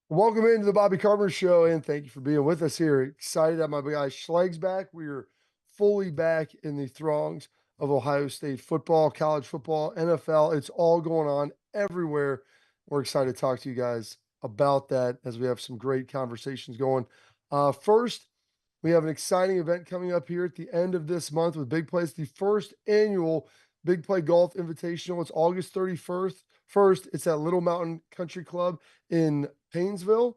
Welcome into the Bobby Carpenter Show, and thank you for being with us here. Excited to have my guy Schlegs back. We are fully back in the throngs of Ohio State football, college football, NFL. It's all going on everywhere. We're excited to talk to you guys about that as we have some great conversations going. First, we have an exciting event coming up here at the end of this month with Big Plays, the first annual Big Play Golf Invitational. It's August 31st. It's at Little Mountain Country Club in Paynesville.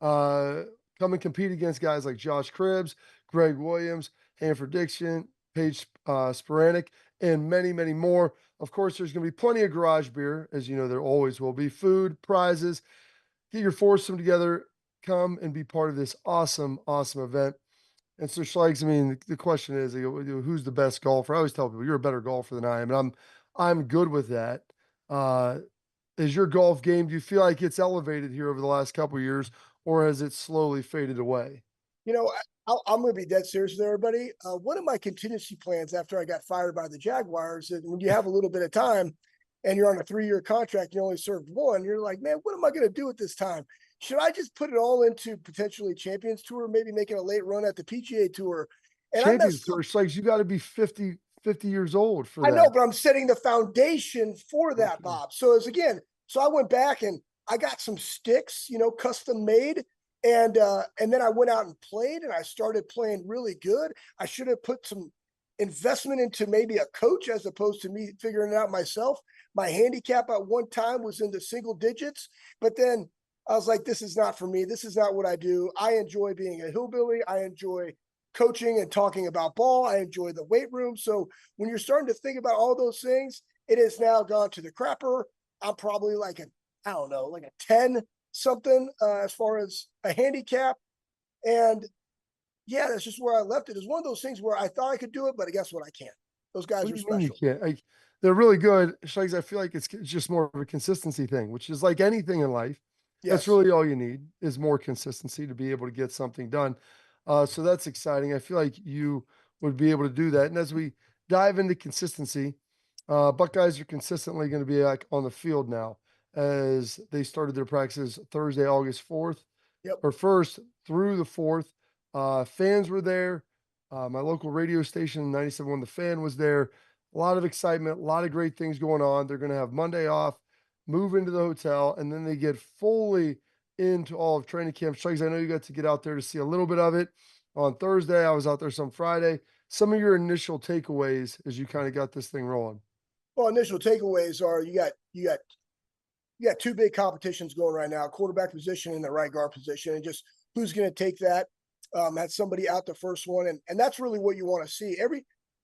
Come and compete against guys like Josh Cribbs, Greg Williams, Hanford Dixon, Paige Sporanic, and many, many more. Of course, there's going to be plenty of garage beer, as you know, there always will be. Food, prizes. Get your foursome together. Come and be part of this awesome, awesome event. And so, Schlegs, I mean, the question is, who's the best golfer? I always tell people you're a better golfer than I am, and I'm good with that. Uh, is your golf game? Do you feel like it's elevated here over the last couple of years, or has it slowly faded away? You know, I'm going to be dead serious with everybody. One of my contingency plans after I got fired by the Jaguars, and when you have a little bit of time and you're on a 3-year contract, you only served one, you're like, man, what am I going to do at this time? Should I just put it all into potentially Champions Tour, maybe making a late run at the PGA Tour? And I Champions messed Tour, up. Schlegs, you got to be 50 years old for I know, that. but I'm setting the foundation for that, Okay. Bob. So I went back and I got some sticks, custom made. And then I went out and played, and I started playing really good. I should have put some investment into maybe a coach as opposed to me figuring it out myself. My handicap at one time was in the single digits, but then I was like, this is not for me. This is not what I do. I enjoy being a hillbilly. I enjoy coaching and talking about ball. I enjoy the weight room. So when you're starting to think about all those things, it has now gone to the crapper. I'm probably like I don't know, like a 10 something as far as a handicap. And yeah, that's just where I left it. It's one of those things where I thought I could do it, but guess what? I can't. Those guys What are do you mean you special. can't? Like, they're really good. Schlegs, I feel like it's just more of a consistency thing, which is like anything in life. That's Yes. really all you need is more consistency to be able to get something done. So that's exciting. I feel like you would be able to do that. And as we dive into consistency, Buckeyes are consistently going to be like on the field now as they started their practices Thursday, August 4th Yep. or 1st through the 4th. Fans were there. My local radio station, 97.1 The Fan, was there. A lot of excitement, a lot of great things going on. They're going to have Monday off, move into the hotel, and then they get fully into all of training camp. Schlegs, I know you got to get out there to see a little bit of it on Thursday. I was out there some Friday. Some of your initial takeaways as you kind of got this thing rolling. Well, initial takeaways are you got two big competitions going right now: quarterback position and the right guard position, and just who's going to take that. Had somebody out the first one, and that's really what you want to see.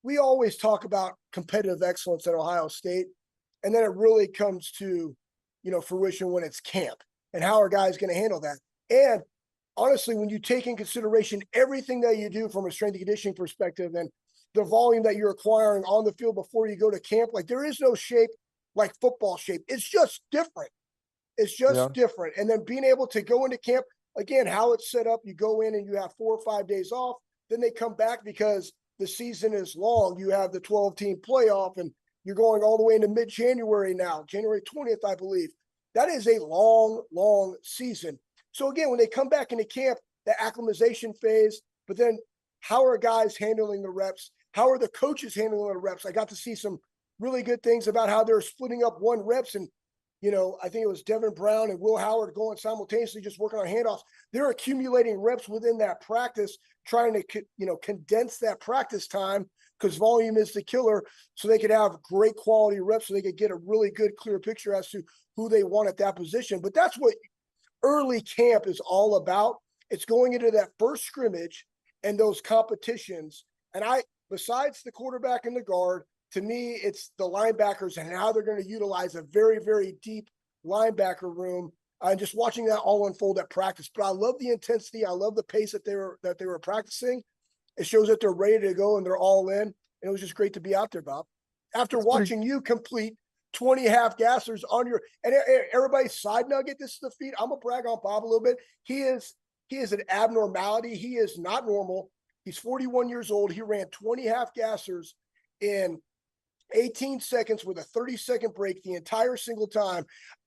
We always talk about competitive excellence at Ohio State, and then it really comes to fruition when it's camp and how are guys going to handle that. And honestly, when you take in consideration everything that you do from a strength and conditioning perspective and the volume that you're acquiring on the field before you go to camp, like there is no shape like football shape. It's just different. It's Yeah. just different. And then being able to go into camp, again, how it's set up, you go in and you have 4 or 5 days off. Then they come back because the season is long. You have the 12-team playoff, and you're going all the way into mid-January now, January 20th, I believe. That is a long, long season. So again, when they come back into camp, the acclimatization phase, but then how are guys handling the reps? How are the coaches handling the reps? I got to see some really good things about how they're splitting up one reps. And, I think it was Devin Brown and Will Howard going simultaneously, just working on handoffs. They're accumulating reps within that practice, trying to, condense that practice time because volume is the killer. So they could have great quality reps so they could get a really good, clear picture as to who they want at that position. But that's what early camp is all about. It's going into that first scrimmage and those competitions. And besides the quarterback and the guard, to me, it's the linebackers and how they're going to utilize a very, very deep linebacker room. And just watching that all unfold at practice. But I love the intensity. I love the pace that they were practicing. It shows that they're ready to go and they're all in. And it was just great to be out there, Bob. After That's pretty. watching you complete 20 half gassers on your and everybody's side nugget, this is the feat. I'm gonna brag on Bob a little bit. He is an abnormality. He is not normal. He's 41 years old. He ran 20 half gassers in 18 seconds with a 30-second break the entire single time.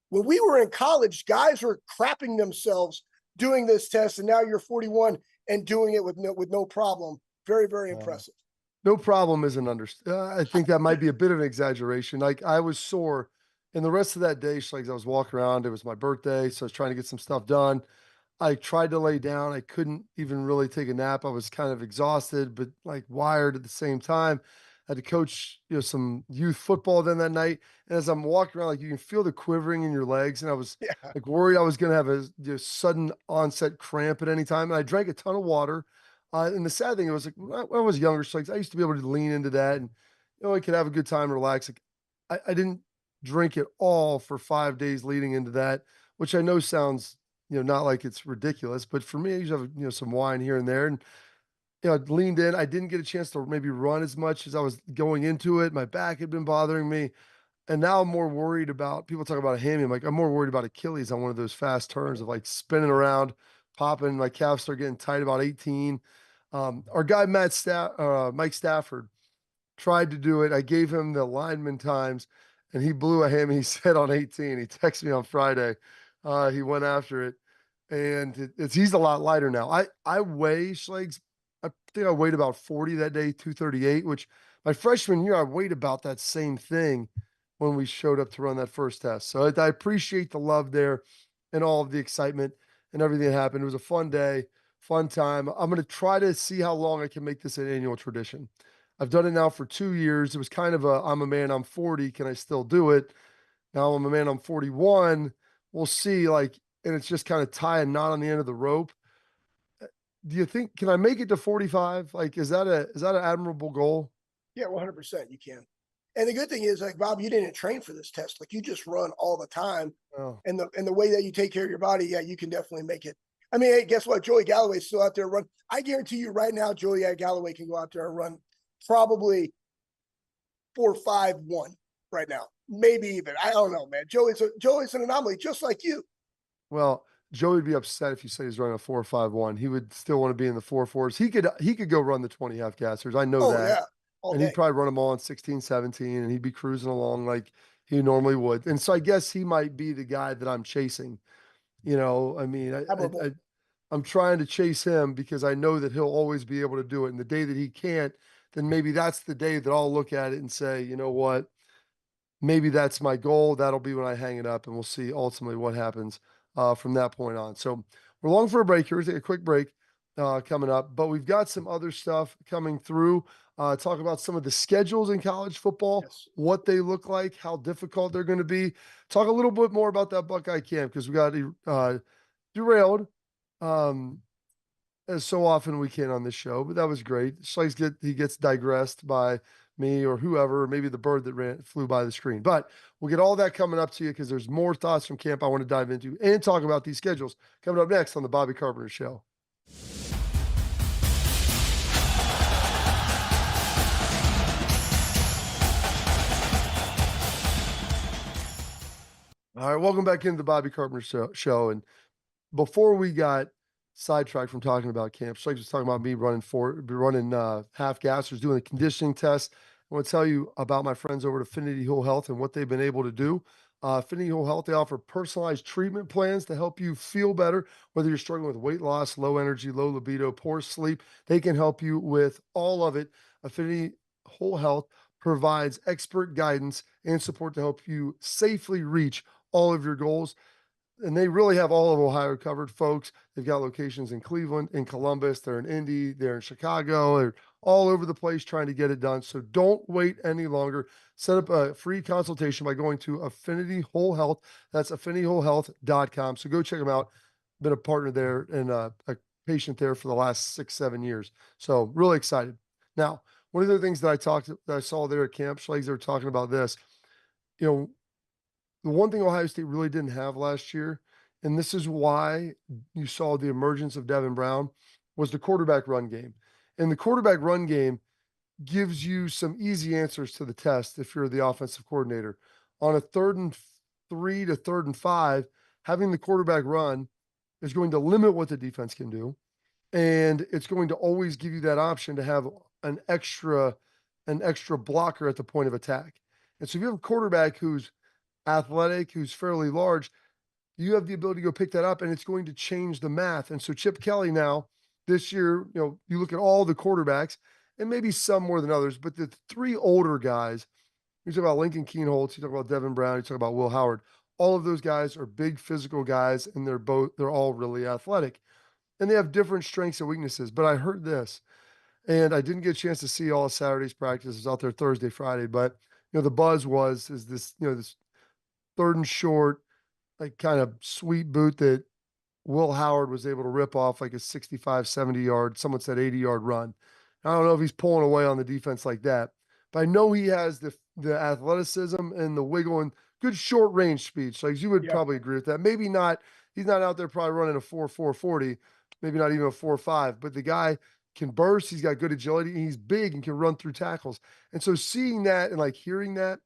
When we were in college, guys were crapping themselves doing this test, and now you're 41 and doing it with no problem. Very, very impressive. No problem isn't I think that might be a bit of an exaggeration. Like I was sore, and the rest of that day, Schlegs, I was walking around. It was my birthday, so I was trying to get some stuff done. I tried to lay down. I couldn't even really take a nap. I was kind of exhausted, but like wired at the same time. I had to coach, some youth football then that night. And as I'm walking around, like you can feel the quivering in your legs. And I was Yeah. like worried I was going to have a sudden onset cramp at any time. And I drank a ton of water. And the sad thing, it was like when I was younger, so like I used to be able to lean into that and, I could have a good time, relax. Like I didn't drink at all for 5 days leading into that, which I know sounds not like it's ridiculous, but for me, I usually have, some wine here and there. And, I leaned in. I didn't get a chance to maybe run as much as I was going into it. My back had been bothering me. And now I'm more worried about people talk about a hammy. I'm more worried about Achilles on one of those fast turns of like spinning around, popping. My calves start getting tight about 18. Our guy, Mike Stafford, tried to do it. I gave him the lineman times and he blew a hammy. He said on 18. He texted me on Friday. He went after it and he's a lot lighter now. I weigh Schlegs. I think I weighed about 40 that day, 238, which my freshman year I weighed about that same thing when we showed up to run that first test. So I appreciate the love there and all of the excitement and everything that happened. It was a fun day, fun time. I'm going to try to see how long I can make this an annual tradition. I've done it now for 2 years. It was kind of I'm a man, I'm 40. Can I still do it? Now I'm a man, I'm 41. We'll see. And it's just kind of tie a knot on the end of the rope. Do you think, can I make it to 45? Like, is that an admirable goal? Yeah, 100% you can. And the good thing is, like Bob, you didn't train for this test. Like you just run all the time. Oh, And the way that you take care of your body, yeah, you can definitely make it. I mean, hey, guess what? Joey Galloway's still out there run. I guarantee you right now, Joey Galloway can go out there and run probably 4.51 right now. Maybe even. I don't know, man. Joey's an anomaly, just like you. well, Joey would be upset if you said he's running a 4.51. He would still want to be in the 4.4s. He could go run the 20 half gassers. I know Oh that. yeah, all And he'd day. probably run them all in 16, 17, and he'd be cruising along like he normally would. And so I guess he might be the guy that I'm chasing. I mean, Admirable. I'm trying to chase him because I know that he'll always be able to do it. And the day that he can't, then maybe that's the day that I'll look at it and say, you know what? Maybe that's my goal. That'll be when I hang it up, and we'll see ultimately what happens from that point on. So we're long for a break here. We'll take a quick break coming up, but we've got some other stuff coming through. Talk about some of the schedules in college football, Yes. what they look like, how difficult they're going to be. Talk a little bit more about that Buckeye camp because we got derailed. As so often we can on this show, but that was great. He gets digressed by me or whoever, maybe the bird that flew by the screen. But we'll get all that coming up to you because there's more thoughts from camp I want to dive into and talk about these schedules coming up next on the Bobby Carpenter Show. All right, welcome back into the Bobby Carpenter Show. And before we got sidetracked from talking about camp, Schlegs was talking about me running half gassers, doing a conditioning test. I want to tell you about my friends over at Affinity Whole Health and what they've been able to do. Affinity Whole Health, they offer personalized treatment plans to help you feel better, whether you're struggling with weight loss, low energy, low libido, poor sleep. They can help you with all of it. Affinity Whole Health provides expert guidance and support to help you safely reach all of your goals. And they really have all of Ohio covered, folks. They've got locations in Cleveland, in Columbus, they're in Indy, they're in Chicago, they're all over the place trying to get it done. So don't wait any longer. Set up a free consultation by going to Affinity Whole Health. That's affinityWholeHealth.com. So go check them out. Been a partner there and a patient there for the last 6-7 years. So really excited. Now, one of the things that I saw there at camp, Schlegs, they were talking about this. The one thing Ohio State really didn't have last year, and this is why you saw the emergence of Devin Brown, was the quarterback run game. And the quarterback run game gives you some easy answers to the test if you're the offensive coordinator. On a 3rd and 3 to 3rd and 5, having the quarterback run is going to limit what the defense can do. And it's going to always give you that option to have an extra blocker at the point of attack. And so if you have a quarterback who's athletic, who's fairly large, you have the ability to go pick that up, and it's going to change the math. And so Chip Kelly now, this year, you look at all the quarterbacks, and maybe some more than others, but the three older guys, you talk about Lincoln Keenholz, you talk about Devin Brown, you talk about Will Howard. All of those guys are big physical guys, and they're all really athletic. And they have different strengths and weaknesses. But I heard this, and I didn't get a chance to see all of Saturday's practice. I was out there Thursday, Friday, but the buzz is this, this third and short, like kind of sweet boot that Will Howard was able to rip off like a 65, 70-yard, someone said 80-yard run. I don't know if he's pulling away on the defense like that, but I know he has the athleticism and the wiggle and good short range speed. So you would Yeah. probably agree with that. Maybe not. He's not out there probably running a 4.40, maybe not even a 4.5, but the guy can burst. He's got good agility. And he's big and can run through tackles. And so seeing that and like hearing that,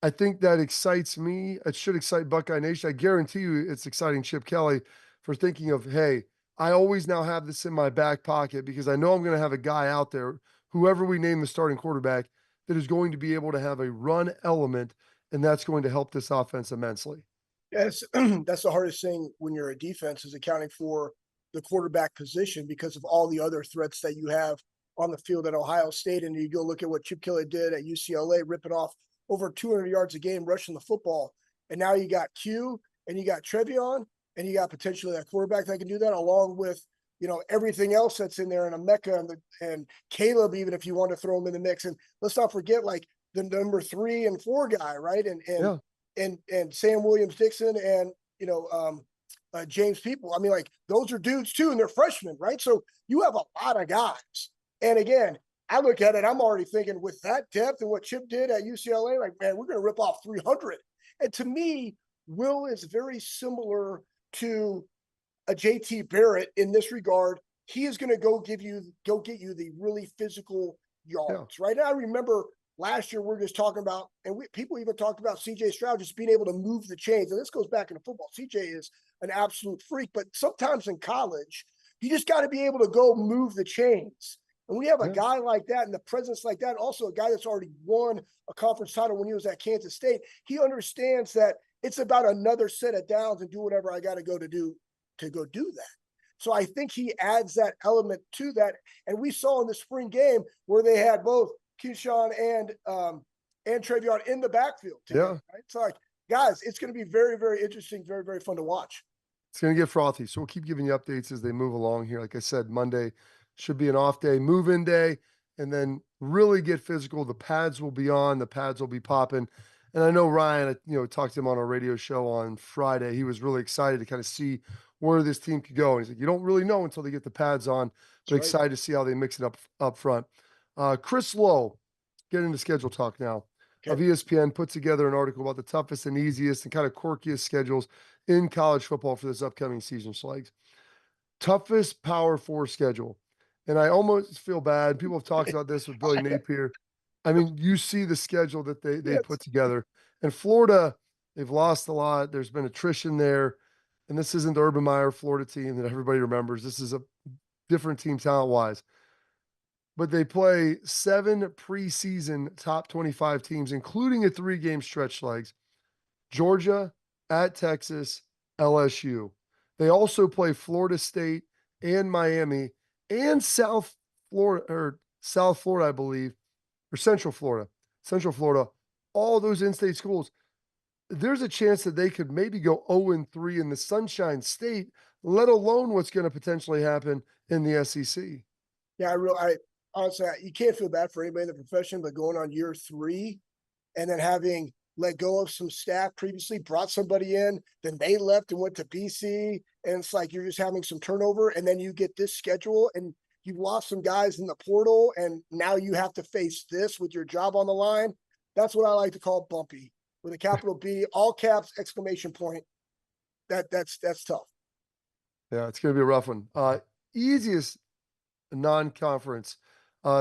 I think that excites me. It should excite Buckeye Nation. I guarantee you it's exciting Chip Kelly for thinking of, hey, I always now have this in my back pocket because I know I'm going to have a guy out there, whoever we name the starting quarterback, that is going to be able to have a run element, and that's going to help this offense immensely. Yes, that's the hardest thing when you're a defense is accounting for the quarterback position because of all the other threats that you have on the field at Ohio State. And you go look at what Chip Kelly did at UCLA, ripping off over 200 yards a game, rushing the football. And now you got Q and you got Trevion and you got potentially that quarterback that can do that along with, everything else that's in there and Emeka and Caleb, even if you want to throw him in the mix. And let's not forget like the number 3 and 4 guy, right? Yeah. And Sam Williams-Dixon and, James People. I mean, like those are dudes too, and they're freshmen, right? So you have a lot of guys. And again, I look at it, I'm already thinking with that depth and what Chip did at UCLA, like, man, we're going to rip off 300. And to me, Will is very similar to a JT Barrett in this regard. He is going to go get you the really physical yards, right? And I remember last year we're just talking about, and people even talked about CJ Stroud just being able to move the chains. And this goes back into football. CJ is an absolute freak, but sometimes in college, you just got to be able to go move the chains. And when you have a guy like that and the presence like that, also a guy that's already won a conference title when he was at Kansas State, he understands that it's about another set of downs and do whatever I got to go do that. So I think he adds that element to that. And we saw in the spring game where they had both Keyshawn and Trevion in the backfield together, right? So like, guys, it's going to be very, very interesting, very, very fun to watch. It's going to get frothy. So we'll keep giving you updates as they move along here. Like I said, Monday should be an off day, move-in day, and then really get physical. The pads will be on, the pads will be popping. And I know Ryan, talked to him on our radio show on Friday. He was really excited to kind of see where this team could go. And he's like, you don't really know until they get the pads on, but excited to see how they mix it up front. Chris Lowe, get into schedule talk now. Of ESPN put together an article about the toughest and easiest and kind of quirkiest schedules in college football for this upcoming season, Schlegs. Toughest Power 4 schedule. And I almost feel bad. People have talked about this with Billy Napier. I mean, you see the schedule that they put together. And Florida, they've lost a lot. There's been attrition there. And this isn't the Urban Meyer Florida team that everybody remembers. This is a different team talent-wise. But they play 7 preseason top 25 teams, including a 3-game stretch legs. Georgia, at Texas, LSU. They also play Florida State and Miami and South Florida, I believe, or Central Florida, all those in-state schools. There's a chance that they could maybe go 0-3 in the Sunshine State, let alone what's going to potentially happen in the SEC. Yeah, honestly, you can't feel bad for anybody in the profession, but going on year 3 and then having let go of some staff previously, brought somebody in, then they left and went to BC. And it's like you're just having some turnover. And then you get this schedule and you've lost some guys in the portal. And now you have to face this with your job on the line. That's what I like to call bumpy with a capital B, all caps, exclamation point. That's tough. Yeah, it's going to be a rough one. Easiest non-conference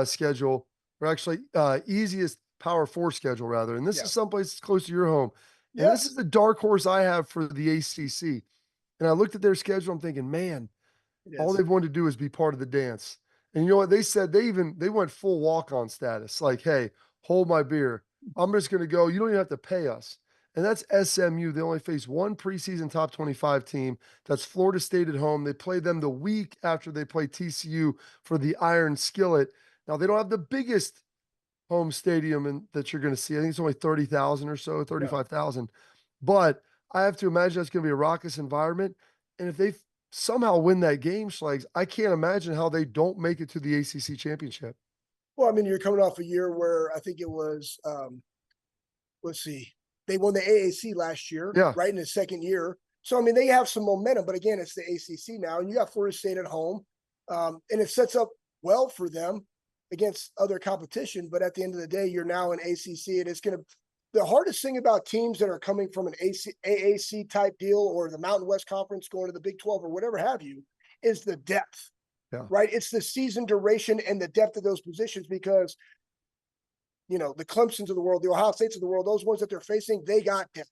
schedule, or actually easiest Power 4 schedule, rather. And this is someplace close to your home. And this is the dark horse I have for the ACC. And I looked at their schedule. I'm thinking, man, all they've wanted to do is be part of the dance. And you know what? They said they went full walk-on status. Like, hey, hold my beer. I'm just going to go. You don't even have to pay us. and that's SMU. They only face one preseason top 25 team. That's Florida State at home. They play them the week after they play TCU for the Iron Skillet. Now, they don't have the biggest home stadium that you're going to see. I think it's only 30,000 or so, Yeah. 35,000. But I have to imagine that's going to be a raucous environment. And if they somehow win that game, Schlegs, I can't imagine how they don't make it to the ACC championship. Well, I mean, you're coming off a year where I think it was, let's see, they won the AAC last year, Yeah. right, in the second year. So, I mean, they have some momentum, but again, it's the ACC now, and you got Florida State at home, and it sets up well for them against other competition. But at the end of the day, you're now in ACC, and it's going to – the hardest thing about teams that are coming from an AAC type deal or the Mountain West Conference going to the Big 12 or whatever have you is the depth. Yeah. Right. It's the season duration and the depth of those positions because, you know, the Clemsons of the world, the Ohio States of the world, those ones that they're facing, they got depth.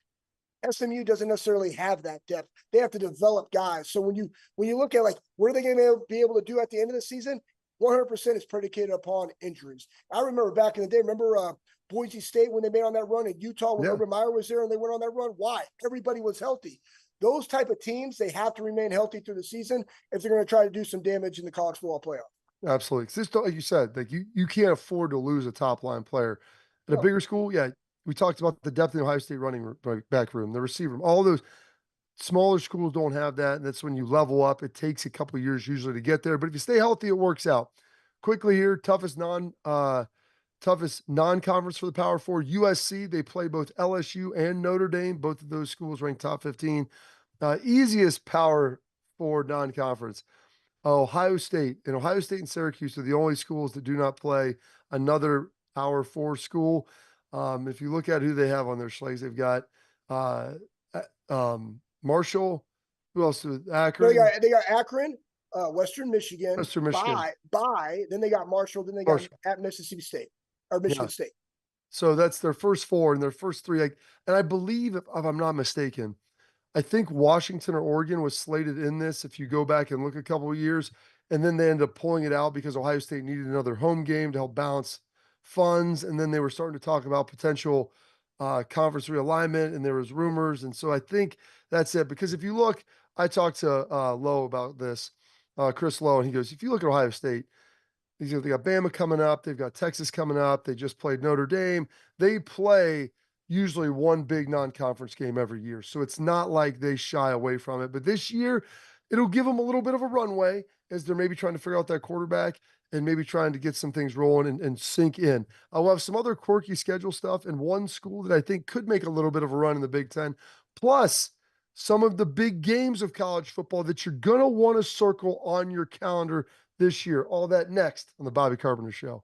SMU doesn't necessarily have that depth. They have to develop guys. So when you look at like what are they going to be able to do at the end of the season, 100% is predicated upon injuries. I remember back in the day, Boise State when they made on that run, in Utah when Urban Meyer was there and they went on that run. Why? Everybody was healthy. Those type of teams, they have to remain healthy through the season if they're going to try to do some damage in the college football playoff. Absolutely. Just like you said, like you can't afford to lose a top line player. At a bigger school, yeah, we talked about the depth in the Ohio State running back room, the receiver room, all those smaller schools don't have that. And that's when you level up. It takes a couple of years usually to get there. But if you stay healthy, it works out. Quickly here, toughest non-conference for the Power Four, USC. They play both LSU and Notre Dame. Both of those schools ranked top 15. Easiest Power Four non-conference, Ohio State. And Ohio State and Syracuse are the only schools that do not play another Power Four school. If you look at who they have on their Schlegs, they've got Marshall. Who else? Akron. They got Akron, Western Michigan. Western Michigan. Then they got Marshall. Then they got at Mississippi State or Michigan State. So that's their first four and their first three. And I believe, if I'm not mistaken, I think Washington or Oregon was slated in this. If you go back and look a couple of years, and then they ended up pulling it out because Ohio State needed another home game to help balance funds. And then they were starting to talk about potential conference realignment, and there was rumors. And so I think that's it. Because if you look, I talked to Lowe about this, Chris Lowe, and he goes, if you look at Ohio State, they got Bama coming up. They've got Texas coming up. They just played Notre Dame. They play usually one big non-conference game every year. So it's not like they shy away from it. But this year, it'll give them a little bit of a runway as they're maybe trying to figure out that quarterback and maybe trying to get some things rolling and sink in. We'll have some other quirky schedule stuff and one school that I think could make a little bit of a run in the Big Ten. Plus, some of the big games of college football that you're going to want to circle on your calendar this year. All that next on the Bobby Carpenter Show.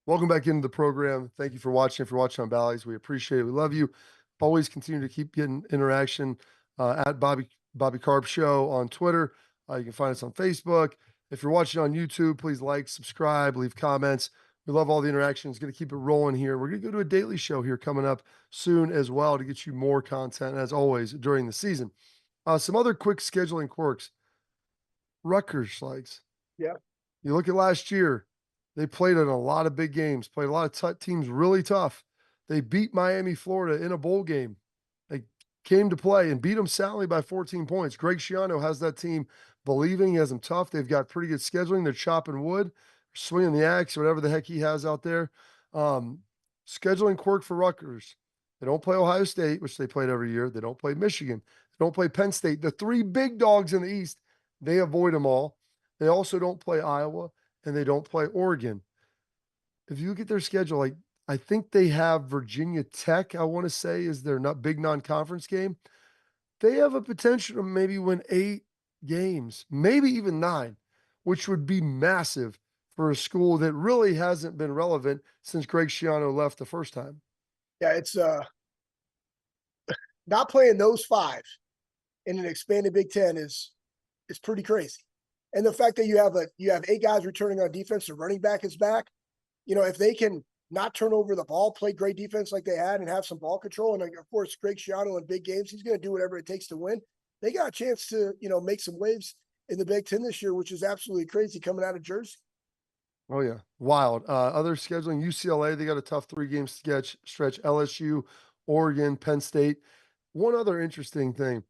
Welcome back into the program. Thank you for watching. If you're watching on Bally's, we appreciate it. We love you. Always continue to keep getting interaction at Bobby Carp Show on Twitter. You can find us on Facebook. If you're watching on YouTube, please like, subscribe, leave comments. We love all the interactions. Going to keep it rolling here. We're going to go to a daily show here coming up soon as well to get you more content, as always, during the season. Some other quick scheduling quirks. Rutgers, Schlegs. Yeah. You look at last year, they played in a lot of big games, played a lot of teams really tough. They beat Miami, Florida in a bowl game. They came to play and beat them soundly by 14 points. Greg Schiano has that team believing. He has them tough. They've got pretty good scheduling. They're chopping wood, swinging the axe, whatever the heck he has out there. Scheduling quirk for Rutgers. They don't play Ohio State, which they played every year. They don't play Michigan. They don't play Penn State. The three big dogs in the East, they avoid them all. They also don't play Iowa, and they don't play Oregon. If you look at their schedule, I think they have Virginia Tech, I want to say, is their big non-conference game. They have a potential to maybe win 8 games, maybe even 9, which would be massive for a school that really hasn't been relevant since Greg Schiano left the first time. Yeah, it's not playing those 5 in an expanded Big Ten is pretty crazy. And the fact that you have 8 guys returning on defense, the running back is back. You know, if they can not turn over the ball, play great defense like they had, and have some ball control, and of course, Greg Schiano in big games, he's going to do whatever it takes to win. They got a chance to, make some waves in the Big Ten this year, which is absolutely crazy coming out of Jersey. Oh yeah, wild. Other scheduling: UCLA, they got a tough 3 game stretch. LSU, Oregon, Penn State. One other interesting thing: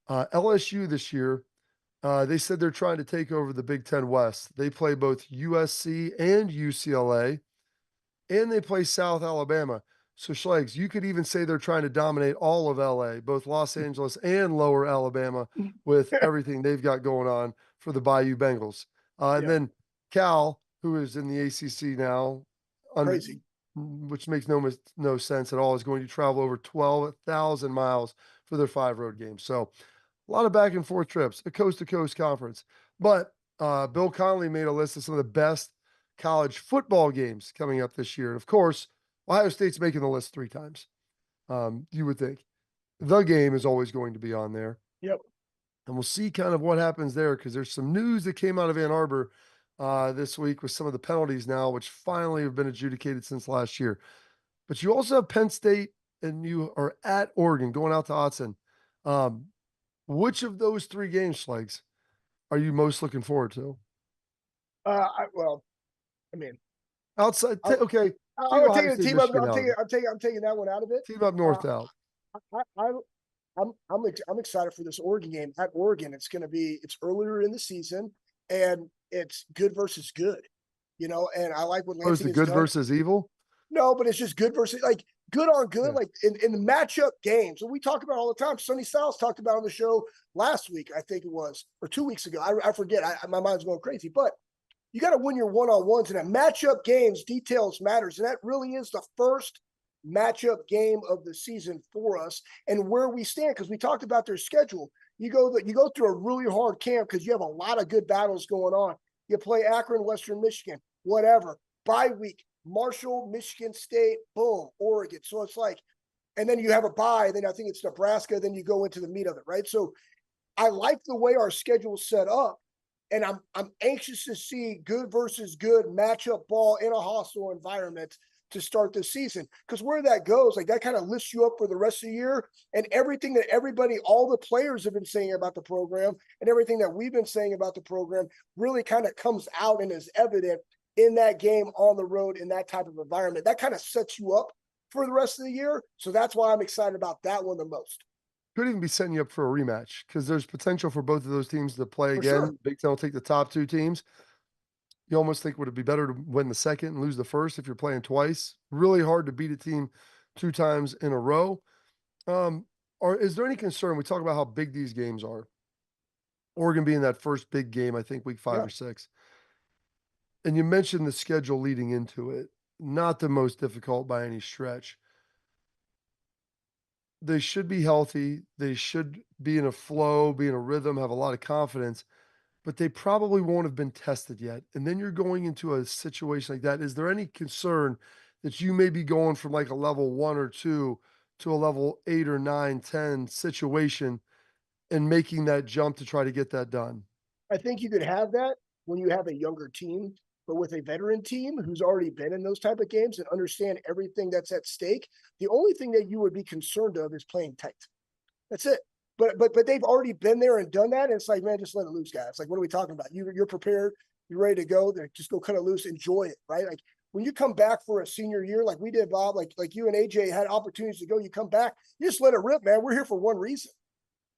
LSU this year, they said they're trying to take over the Big Ten West. They play both USC and UCLA, and they play South Alabama. So Schlegs, you could even say they're trying to dominate all of LA, both Los Angeles and Lower Alabama, with everything they've got going on for the Bayou Bengals. And Yeah, then Cal, who is in the ACC now, under, crazy. which makes no sense at all, is going to travel over 12,000 miles for their 5 road games. So a lot of back and forth trips, a coast to coast conference. But Bill Connolly made a list of some of the best college football games coming up this year. And of course, Ohio State's making the list 3 times. You would think the game is always going to be on there. Yep. And we'll see kind of what happens there because there's some news that came out of Ann Arbor this week with some of the penalties now, which finally have been adjudicated since last year. But you also have Penn State and you are at Oregon going out to Autzen. Um, which of those 3 games, Schlegs, are you most looking forward to? Well, I mean, Outside, I'll, okay, take I'm Ohio taking the State, team up. Michigan out of it. I'm taking that one out of it. Team up Uh, north out. I I'm excited for this Oregon game at Oregon. It's earlier in the season and it's good versus good, and I like what Oh, is Lansing the has good done. versus evil? No, but it's just good versus like good on good, Yeah. like in the matchup games. And we talk about all the time. Sonny Styles talked about on the show last week, I think it was, or 2 weeks ago. I forget. My mind's going crazy, but you got to win your one-on-ones, and at matchup games, details matters, and that really is the first matchup game of the season for us and where we stand because we talked about their schedule. You go through a really hard camp because you have a lot of good battles going on. You play Akron, Western Michigan, whatever. Bye week, Marshall, Michigan State, boom, Oregon. So it's like, and then you have a bye. Then I think it's Nebraska. Then you go into the meat of it, right? So I like the way our schedule's set up, and I'm anxious to see good versus good matchup ball in a hostile environment to start the season. Because where that goes, like that kind of lifts you up for the rest of the year, and everything that everybody, all the players have been saying about the program, and everything that we've been saying about the program, really kind of comes out and is evident in that game on the road in that type of environment. That kind of sets you up for the rest of the year. So that's why I'm excited about that one the most. Could even be setting you up for a rematch because there's potential for both of those teams to play For sure. again. Big Ten will take the top 2 teams. You almost think would it be better to win the second and lose the first if you're playing twice? Really hard to beat a team 2 times in a row. Or is there any concern? We talk about how big these games are. Oregon being that first big game, I think week 5 or 6. And you mentioned the schedule leading into it. Not the most difficult by any stretch. They should be healthy. They should be in a flow, be in a rhythm, have a lot of confidence, but they probably won't have been tested yet. And then you're going into a situation like that. Is there any concern that you may be going from like a level 1 or 2 to a level 8 or 9, 10 situation and making that jump to try to get that done? I think you could have that when you have a younger team, but with a veteran team who's already been in those type of games and understand everything that's at stake, the only thing that you would be concerned of is playing tight. That's it. But they've already been there and done that. And it's like, man, just let it loose, guys. Like, what are we talking about? You're prepared, you're ready to go. Then just go cut it loose, enjoy it, right? Like when you come back for a senior year, like we did, Bob, like you and AJ had opportunities to go, you come back, you just let it rip, man. We're here for one reason.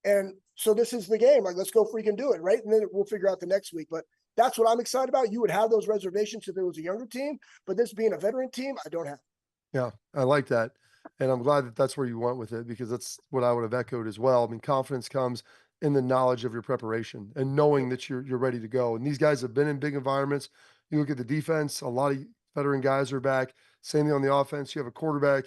And so this is the game. Like, let's go freaking do it, right? And then we'll figure out the next week. But that's what I'm excited about. You would have those reservations if it was a younger team, but this being a veteran team, I don't have. Yeah, I like that. And I'm glad that that's where you went with it because that's what I would have echoed as well. I mean, confidence comes in the knowledge of your preparation and knowing that you're ready to go. And these guys have been in big environments. You look at the defense, a lot of veteran guys are back. Same thing on the offense. You have a quarterback,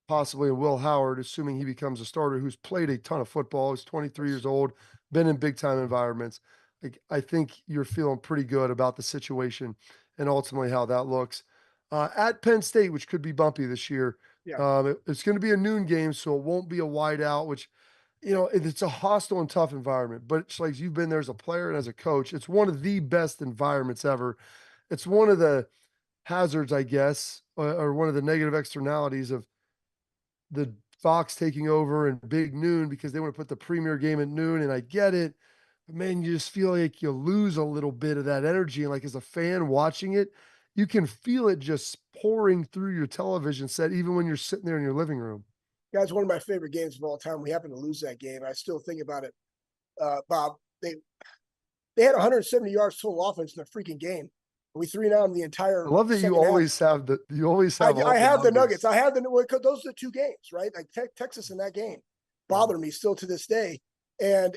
possibly a Will Howard, assuming he becomes a starter, who's played a ton of football. He's 23 years old, been in big time environments. Like, I think you're feeling pretty good about the situation and ultimately how that looks. At Penn State, which could be bumpy this year, Yeah. it's going to be a noon game, so it won't be a wide out, which, it's a hostile and tough environment. But it's like you've been there as a player and as a coach. It's one of the best environments ever. It's one of the hazards, I guess, or one of the negative externalities of the Fox taking over and big noon because they want to put the premier game at noon, and I get it. Man, you just feel like you lose a little bit of that energy. And like as a fan watching it, you can feel it just pouring through your television set, even when you're sitting there in your living room. Guys, one of my favorite games of all time. We happened to lose that game. I still think about it. Bob, they had 170 yards total offense in the freaking game. We 3-9 the I entire love that you second half. always have all I the have the numbers. Nuggets. I have those are the two games, right? Like Texas in that game bother me still to this day. And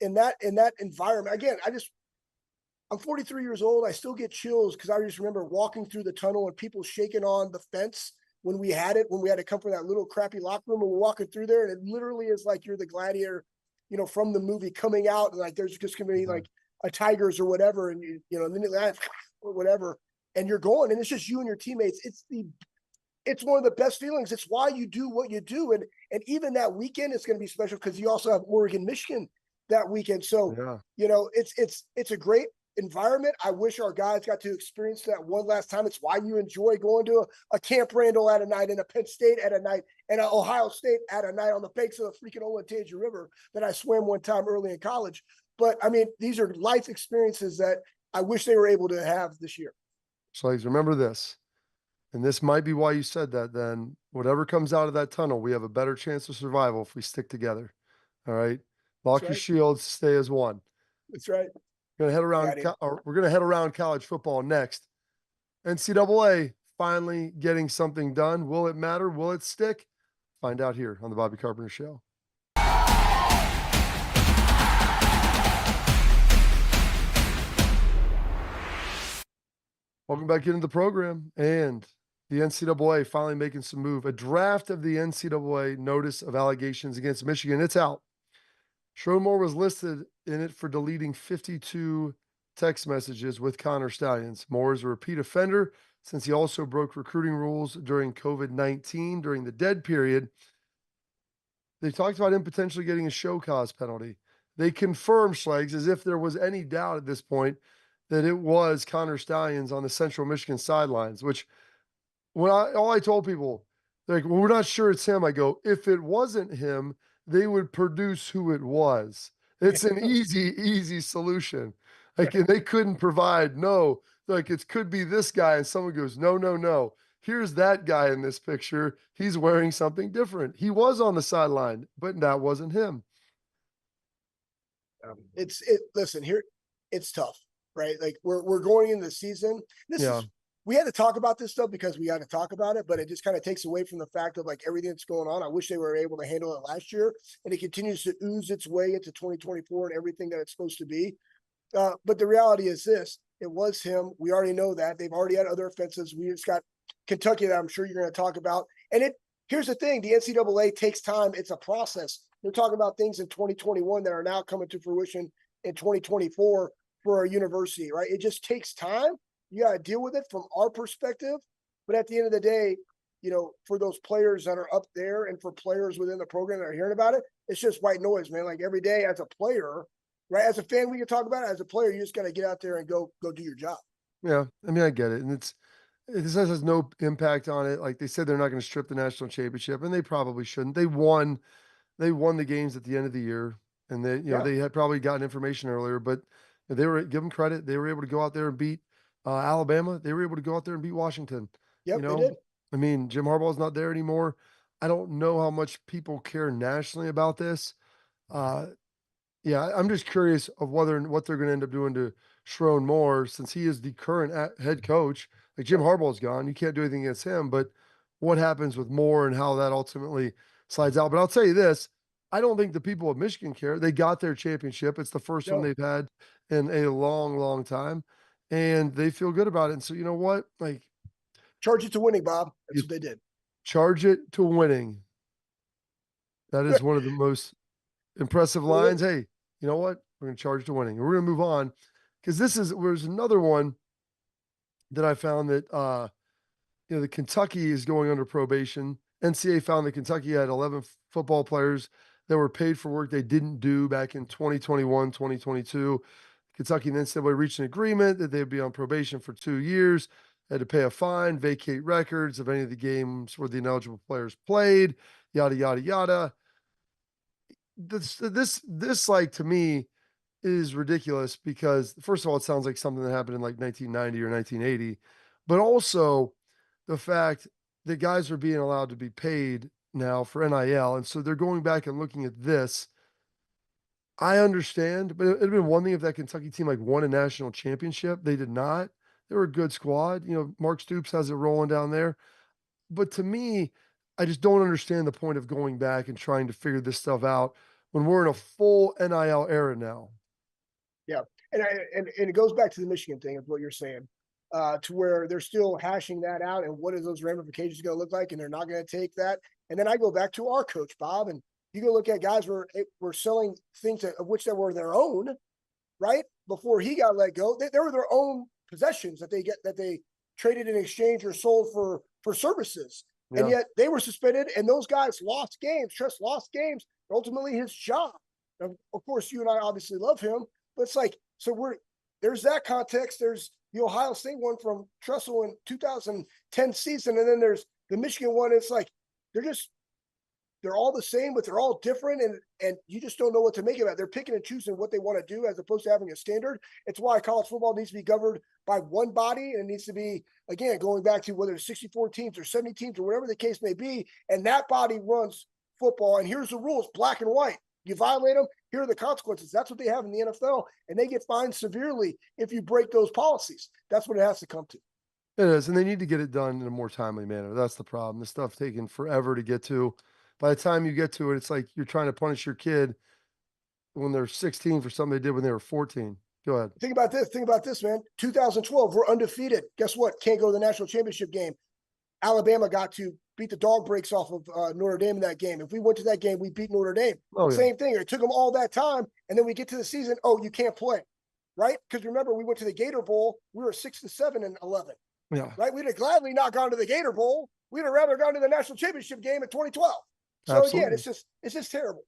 in that environment, again, I'm 43 years old. I still get chills because I just remember walking through the tunnel and people shaking on the fence when we had to come from that little crappy locker room and we're walking through there. And it literally is like you're the gladiator, from the movie coming out, and like there's just gonna be like a tigers or whatever, and and then or whatever, and you're going, and it's just you and your teammates. It's one of the best feelings. It's why you do what you do. And even that weekend is going to be special because you also have Oregon, Michigan that weekend. So, it's a great environment. I wish our guys got to experience that one last time. It's why you enjoy going to a Camp Randall at a night and a Penn State at a night and an Ohio State at a night on the banks of the freaking Olentangy River that I swam one time early in college. But I mean, these are life experiences that I wish they were able to have this year. Schlegs, remember this. And this might be why you said that. Then whatever comes out of that tunnel, we have a better chance of survival if we stick together. All right. Lock your shields, stay as one. That's right. We're gonna head around college football next. NCAA finally getting something done. Will it matter? Will it stick? Find out here on the Bobby Carpenter Show. Welcome back into the program, and the NCAA finally making some move. A draft of the NCAA notice of allegations against Michigan. It's out. Schroeder was listed in it for deleting 52 text messages with Connor Stallions. Moore is a repeat offender since he also broke recruiting rules during COVID-19 during the dead period. They talked about him potentially getting a show cause penalty. They confirmed, Schlegs, as if there was any doubt at this point, that it was Connor Stallions on the Central Michigan sidelines, which all I told people, they're like, well, we're not sure it's him. I go, if it wasn't him, they would produce who it was. It's an easy solution. Like, and they couldn't provide, no, like it could be this guy. And someone goes, no. Here's that guy in this picture. He's wearing something different. He was on the sideline, but that wasn't him. Listen, here, it's tough, right? Like we're going into the season. We had to talk about this stuff because we got to talk about it, but it just kind of takes away from the fact of like everything that's going on. I wish they were able to handle it last year, and it continues to ooze its way into 2024 and everything that it's supposed to be. But the reality is this: it was him. We already know that. They've already had other offenses. We just got Kentucky that I'm sure you're going to talk about. And here's the thing: the NCAA takes time. It's a process. They're talking about things in 2021 that are now coming to fruition in 2024 for a university, right? It just takes time. You got to deal with it from our perspective. But at the end of the day, for those players that are up there and for players within the program that are hearing about it, it's just white noise, man. Like every day as a player, right? As a fan, we can talk about it. As a player, you just got to get out there and go do your job. Yeah. I mean, I get it. And this has no impact on it. Like they said, they're not going to strip the national championship, and they probably shouldn't. They won the games at the end of the year, and they had probably gotten information earlier, but they were, give them credit. They were able to go out there and beat Alabama. They were able to go out there and beat Washington. Yep, they did. I mean, Jim Harbaugh's not there anymore. I don't know how much people care nationally about this. I'm just curious of what they're going to end up doing to Sherrone Moore, since he is the current head coach. Like Jim Harbaugh's gone, you can't do anything against him. But what happens with Moore and how that ultimately slides out? But I'll tell you this: I don't think the people of Michigan care. They got their championship. It's the first one they've had in a long time, and they feel good about it. And so, you know what? Like, charge it to winning, Bob. That's what they did. Charge it to winning. That is one of the most impressive lines. Hey, you know what? We're going to charge it to winning. And we're going to move on, because there's another one that I found that, the Kentucky is going under probation. NCAA found that Kentucky had 11 football players that were paid for work they didn't do back in 2021, 2022. Kentucky and NCAA reached an agreement that they'd be on probation for 2 years, had to pay a fine, vacate records of any of the games where the ineligible players played, yada, yada, yada. this like to me is ridiculous because first of all, it sounds like something that happened in like 1990 or 1980, but also the fact that guys are being allowed to be paid now for NIL, and so they're going back and looking at this. I understand, but it'd have been one thing if that Kentucky team like won a national championship. They did not. They were a good squad. You know, Mark Stoops has it rolling down there. But to me, I just don't understand the point of going back and trying to figure this stuff out when we're in a full NIL era now. Yeah, and it goes back to the Michigan thing of what you're saying, to where they're still hashing that out and what is those ramifications going to look like, and they're not going to take that. And then I go back to our coach Bob, and you go look at guys were selling things of which that were their own, right? Before he got let go, they were their own possessions that they traded in exchange or sold for services. Yeah. And yet they were suspended, and those guys lost games. Trust lost games. Ultimately, his job. Now, of course, you and I obviously love him. But it's like, so there's that context. There's the Ohio State one from Tressel in 2010 season. And then there's the Michigan one. It's like, they're all the same, but they're all different. And you just don't know what to make of it. They're picking and choosing what they want to do as opposed to having a standard. It's why college football needs to be governed by one body. And it needs to be, again, going back to whether it's 64 teams or 70 teams or whatever the case may be. And that body runs football. And here's the rules, black and white. You violate them, here are the consequences. That's what they have in the NFL, and they get fined severely if you break those policies. That's what it has to come to. It is, and they need to get it done in a more timely manner. That's the problem. This stuff taking forever to get to. By the time you get to it, it's like you're trying to punish your kid when they're 16 for something they did when they were 14. Go ahead. Think about this, man. 2012, we're undefeated. Guess what? Can't go to the national championship game. Alabama got to beat the dog breaks off of Notre Dame in that game. If we went to that game, we beat Notre Dame. Oh, same thing. It took them all that time, and then we get to the season. Oh, you can't play, right? Because remember, we went to the Gator Bowl. We were 6-7 and 11. Yeah. Right. We'd have gladly not gone to the Gator Bowl. We'd have rather gone to the national championship game in 2012. So absolutely. Again, it's just terrible.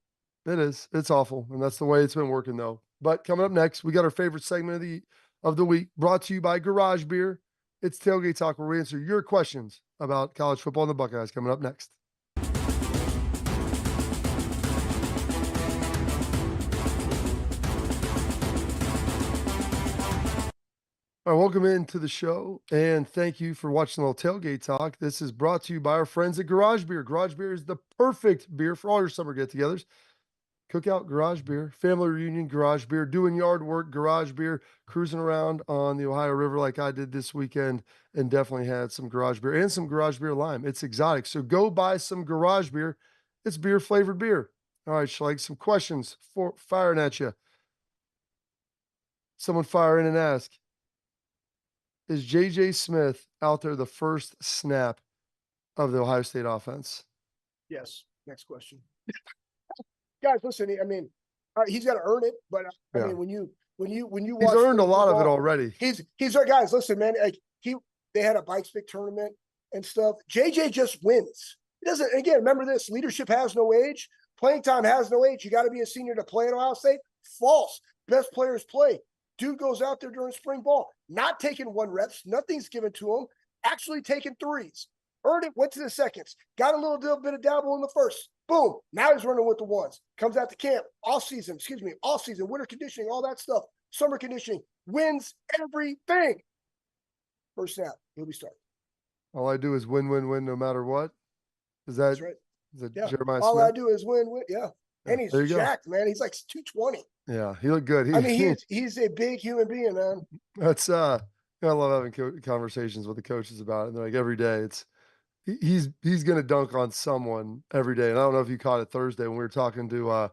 It is. It's awful, and that's the way it's been working, though. But coming up next, we got our favorite segment of the week, brought to you by Garage Beer. It's Tailgate Talk, where we answer your questions about college football and the Buckeyes. Coming up next. All right, welcome into the show, and thank you for watching the little Tailgate Talk. This is brought to you by our friends at Garage Beer. Garage Beer is the perfect beer for all your summer get-togethers. Cookout, Garage Beer, family reunion, Garage Beer, doing yard work, Garage Beer, cruising around on the Ohio River like I did this weekend, and definitely had some Garage Beer and some Garage Beer lime. It's exotic. So go buy some Garage Beer. It's beer-flavored beer. All right, Schlegs, some questions firing at you. Someone fire in and ask, is J.J. Smith out there the first snap of the Ohio State offense? Yes. Next question. Guys, listen. I mean, he's got to earn it, but I mean, when you he's earned a lot of it already. He's our guys. Listen, man. Like they had a bike stick tournament and stuff. JJ just wins. He doesn't. Again, remember this: leadership has no age. Playing time has no age. You got to be a senior to play at Ohio State. False. Best players play. Dude goes out there during spring ball, not taking 1 reps. Nothing's given to him. Actually taking 3s. Earned it. Went to the seconds. Got a little bit of dabble in the first. Boom. Now he's running with the 1s. Comes out to camp. Off season, winter conditioning, all that stuff. Summer conditioning. Wins everything. First snap. He'll be starting. All I do is win, no matter what. That's right. Is that Jeremiah all Smith? I do is win. Yeah. And he's jacked, man. He's like 220. Yeah, he looked good. He's a big human being, man. That's I love having conversations with the coaches about it. And like every day, he's going to dunk on someone every day. And I don't know if you caught it Thursday when we were talking to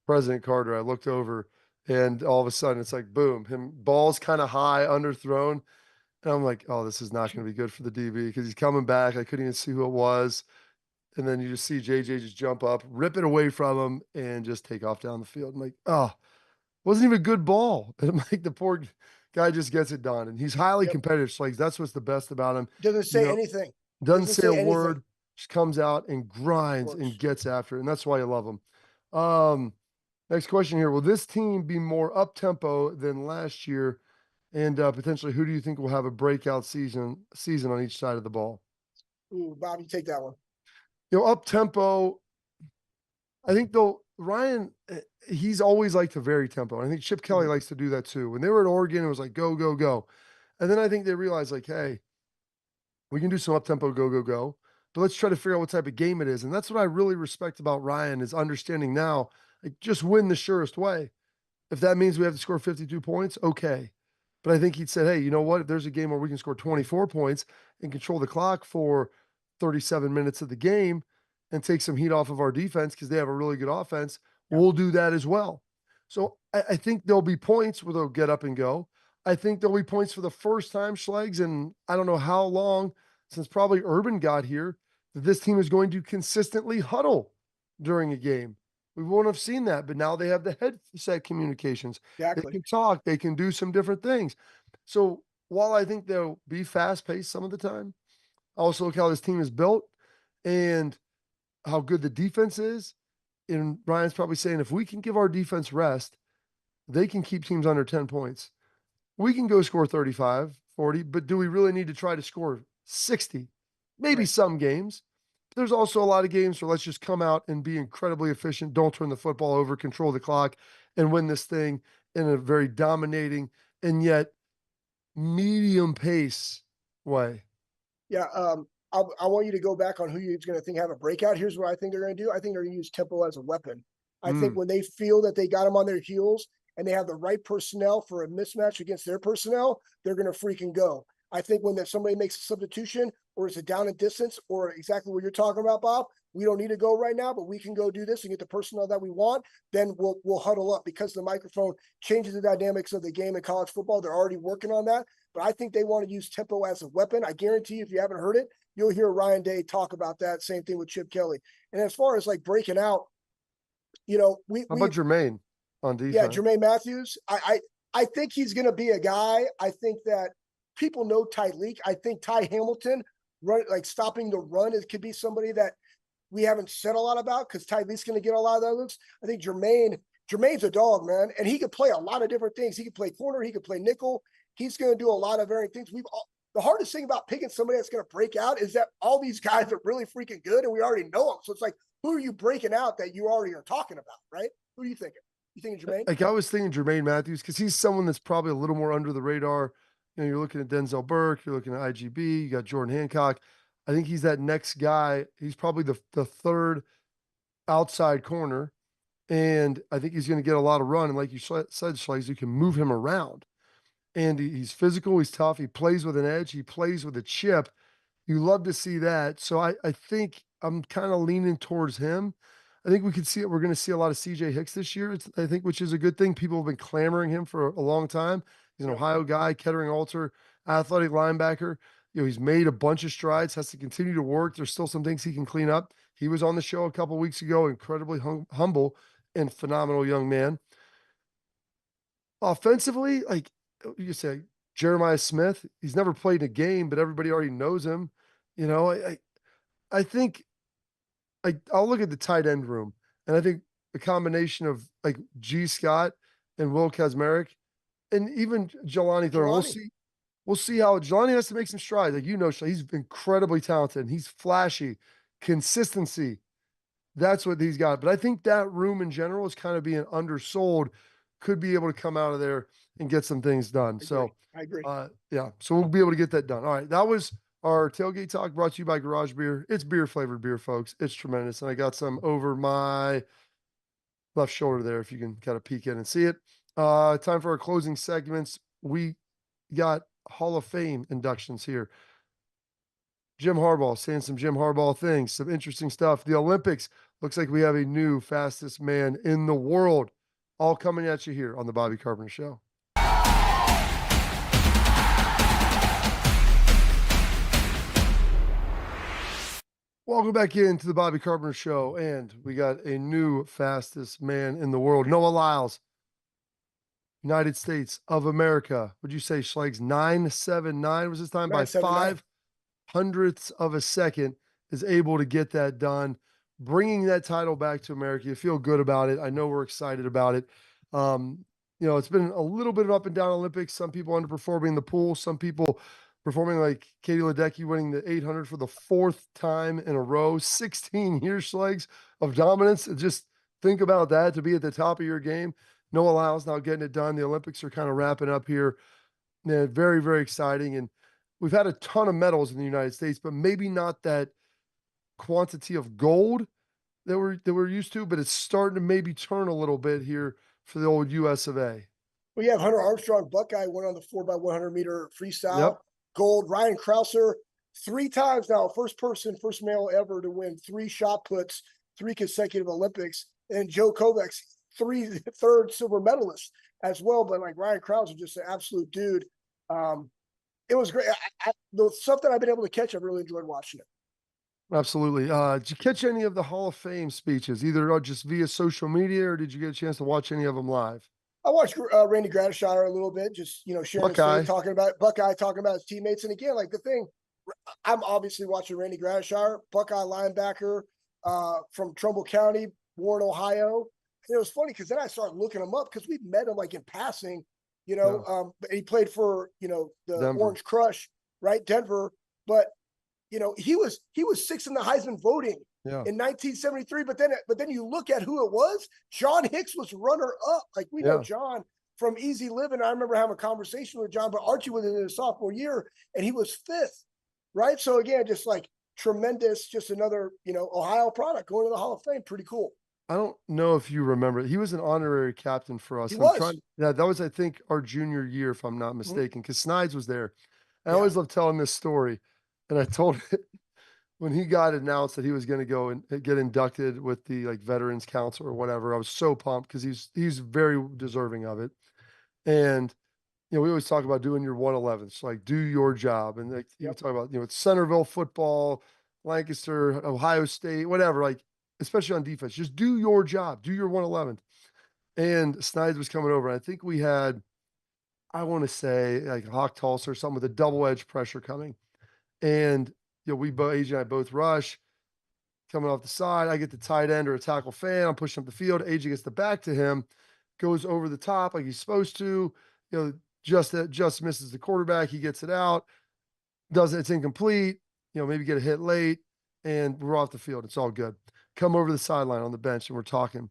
President Carter. I looked over, and all of a sudden it's like boom, ball's kind of high, underthrown, and I'm like, oh, this is not going to be good for the DB because he's coming back. I couldn't even see who it was. And then you just see JJ just jump up, rip it away from him, and just take off down the field. I'm like, oh, wasn't even a good ball. And I'm like, the poor guy just gets it done. And he's highly competitive, Schlegs. That's what's the best about him. Doesn't say anything. Doesn't say a word. Just comes out and grinds and gets after it. And that's why you love him. Next question here. Will this team be more up-tempo than last year? And potentially, who do you think will have a breakout season on each side of the ball? Ooh, Bobby, take that one. Up tempo, I think though Ryan, he's always liked to vary tempo. And I think Chip Kelly Mhm. likes to do that too. When they were at Oregon, it was like go, go, go. And then I think they realized like, hey, we can do some up tempo, go, go, go. But let's try to figure out what type of game it is. And that's what I really respect about Ryan is understanding now, like just win the surest way. If that means we have to score 52 points, okay. But I think he'd said, hey, you know what? If there's a game where we can score 24 points and control the clock for 37 minutes of the game and take some heat off of our defense because they have a really good offense, Yeah, we'll do that as well. So I think there'll be points where they'll get up and go. I think there'll be points for the first time, Schlegs, and I don't know how long since probably Urban got here that this team is going to consistently huddle during a game. We won't have seen that, but now they have the headset communications. They exactly. can talk, they can do some different things. So while I think they'll be fast paced some of the time, I also look how this team is built and how good the defense is. And Ryan's probably saying if we can give our defense rest, they can keep teams under 10 points. We can go score 35, 40, but do we really need to try to score 60? Maybe Right. some games. There's also a lot of games where let's just come out and be incredibly efficient, don't turn the football over, control the clock, and win this thing in a very dominating and yet medium pace way. Yeah. I want you to go back on who you're going to think have a breakout. Here's what I think they're going to do. I think they're going to use tempo as a weapon. I think Mm. when they feel that they got them on their heels and they have the right personnel for a mismatch against their personnel, they're going to freaking go. I think when somebody makes a substitution or it's a down and distance or exactly what you're talking about, Bob, we don't need to go right now, but we can go do this and get the personnel that we want. Then we'll huddle up because the microphone changes the dynamics of the game in college football. They're already working on that, but I think they want to use tempo as a weapon. I guarantee you, if you haven't heard it, you'll hear Ryan Day talk about that. Same thing with Chip Kelly. And as far as like breaking out, we How we about Jermaine on yeah, defense? Jermaine Matthews. I think he's going to be a guy. I think that people know Ty Leak. I think Ty Hamilton stopping the run. It could be somebody that we haven't said a lot about because Ty Leak's going to get a lot of those looks. I think Jermaine's a dog, man, and he could play a lot of different things. He could play corner. He could play nickel. He's going to do a lot of varying things. The hardest thing about picking somebody that's going to break out is that all these guys are really freaking good and we already know them. So it's like, who are you breaking out that you already are talking about, right? Who are you thinking? You thinking Jermaine? Like I was thinking Jermaine Matthews because he's someone that's probably a little more under the radar. You know, you're looking at Denzel Burke, you're looking at IGB, you got Jordan Hancock. I think he's that next guy. He's probably the third outside corner. And I think he's going to get a lot of run. And like you said, Schlegs, you can move him around. And he's physical, he's tough, he plays with an edge, he plays with a chip. You love to see that. So I think I'm kind of leaning towards him. I think we could see it. We're going to see a lot of CJ Hicks this year. I think, which is a good thing. People have been clamoring him for a long time. He's an Yep. Ohio guy, Kettering Alter, athletic linebacker. You know, he's made a bunch of strides, has to continue to work. There's still some things he can clean up. He was on the show a couple weeks ago, incredibly humble and phenomenal young man. Offensively, like you say, Jeremiah Smith, he's never played in a game, but everybody already knows him. You know, I think I'll look at the tight end room, and I think the combination of like G Scott and Will Kazmarek, and even Jelani Thornton. We'll Jelani. see. We'll see how Jelani has to make some strides. Like he's incredibly talented. And he's flashy, consistency. That's what he's got. But I think that room in general is kind of being undersold. Could be able to come out of there and get some things done. I agree. So, I agree. yeah. So we'll be able to get that done. All right. That was our tailgate talk brought to you by Garage Beer. It's beer flavored beer, folks. It's tremendous. And I got some over my left shoulder there, if you can kind of peek in and see it. Time for our closing segments. We got Hall of Fame inductions here. Jim Harbaugh saying some Jim Harbaugh things, some interesting stuff. The Olympics looks like we have a new fastest man in the world. All coming at you here on the Bobby Carpenter Show. Welcome back into the Bobby Carpenter Show, and we got a new fastest man in the world, Noah Lyles, United States of America. Would you say Schlegs 979 was his time by 979. 500ths of a second is able to get that done, bringing that title back to America. You feel good about it. I know we're excited about it. You know, it's been a little bit of up and down Olympics. Some people underperforming in the pool, some people performing like Katie Ledecky winning the 800 for the fourth time in a row, 16 years Schlegs of dominance. It just think about that, to be at the top of your game. Noah Lyles now getting it done. The Olympics are kind of wrapping up here. Yeah, very, very exciting. And we've had a ton of medals in the United States, but maybe not that quantity of gold that we're used to, but it's starting to maybe turn a little bit here for the old US of A. We have Hunter Armstrong, Buckeye, won on the 4x100 meter freestyle, Yep. gold. Ryan Krauser, 3 times now, first male ever to win 3 shot puts, 3 consecutive Olympics. And Joe Kovacs, third silver medalist as well. But like Ryan Krauser, just an absolute dude. It was great. The stuff that I've been able to catch, I've really enjoyed watching it. Absolutely. Did you catch any of the Hall of Fame speeches, either just via social media, or did you get a chance to watch any of them live? I watched Randy Gradishar a little bit, just sharing his Buckeye. faith, talking about Buckeye, talking about his teammates. And again, like the thing, I'm obviously watching Randy Gradishar, Buckeye linebacker from Trumbull County, Warren, Ohio. And it was funny because then I started looking him up because we'd met him like in passing, Yeah. he played for the Denver. Orange Crush, right? Denver. But he was 6th in the Heisman voting Yeah. in 1973. But then you look at who it was. John Hicks was runner up. Like we know Yeah. John from Easy Living. I remember having a conversation with John, but Archie was in his sophomore year and he was 5th, right? So again, just like tremendous, just another Ohio product going to the Hall of Fame. Pretty cool. I don't know if you remember. He was an honorary captain for us. He I'm was. trying. Yeah, that was, I think, our junior year, if I'm not Mhm. mistaken, because Snides was there. I Yeah. always love telling this story, and I told it when he got announced that he was going to go and get inducted with the like Veterans Council or whatever. I was so pumped because he's very deserving of it. And we always talk about doing your 111s, like do your job, and like you Yep. talk about it's Centerville football, Lancaster, Ohio State, whatever. Like especially on defense, just do your job, do your 111. And Snides was coming over, and I think we had, I want to say like Hawk Tulsa or something with a double edge pressure coming, and we both AJ and I both rush coming off the side. I get the tight end or a tackle fan. I'm pushing up the field. AJ gets the back to him, goes over the top like he's supposed to. Just misses the quarterback. He gets it out. It's incomplete. Maybe get a hit late, and we're off the field. It's all good. Come over to the sideline on the bench, and we're talking. And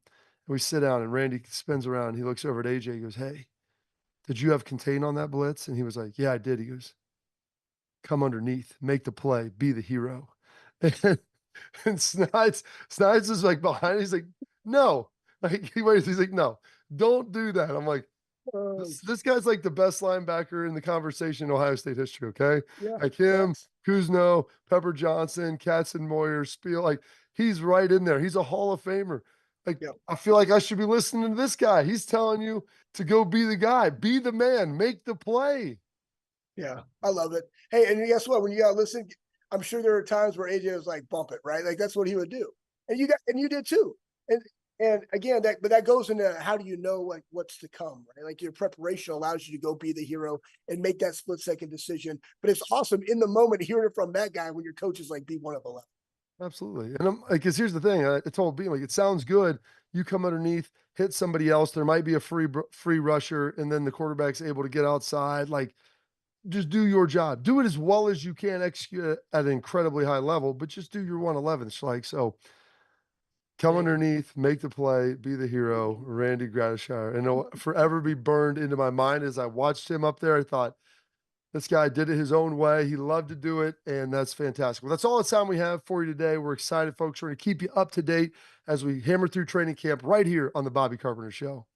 we sit down, and Randy spins around. And he looks over at AJ. He goes, "Hey, did you have contain on that blitz?" And he was like, "Yeah, I did." He goes, "Come underneath, make the play, be the hero." And Snides is like behind. He's like, "No." Like he waits. He's like, "No, don't do that." I'm like, this guy's like the best linebacker in the conversation in Ohio State history. Okay, Yeah. like him, Facts. Kuzno, Pepper Johnson, Katzenmoyer, Spiel. Like he's right in there. He's a Hall of Famer. Like Yep. I feel like I should be listening to this guy. He's telling you to go be the guy, be the man, make the play. Yeah, I love it. Hey, and guess what? When you gotta listen, I'm sure there are times where AJ was like, "Bump it," right? Like that's what he would do, and you did too. And again, that goes into how do you know like what's to come, right? Like your preparation allows you to go be the hero and make that split-second decision. But it's awesome in the moment hearing it from that guy when your coach is like, "Be one of 11." Absolutely. And I'm like, because here's the thing. I told Beam, like, it sounds good. You come underneath, hit somebody else. There might be a free rusher, and then the quarterback's able to get outside. Like, just do your job. Do it as well as you can, execute it at an incredibly high level, but just do your 111. It's like, so come Man. underneath, make the play, be the hero, Randy Gradishar. And it'll forever be burned into my mind as I watched him up there. I thought, this guy did it his own way. He loved to do it, and that's fantastic. Well, that's all the time we have for you today. We're excited, folks. We're going to keep you up to date as we hammer through training camp right here on the Bobby Carpenter Show.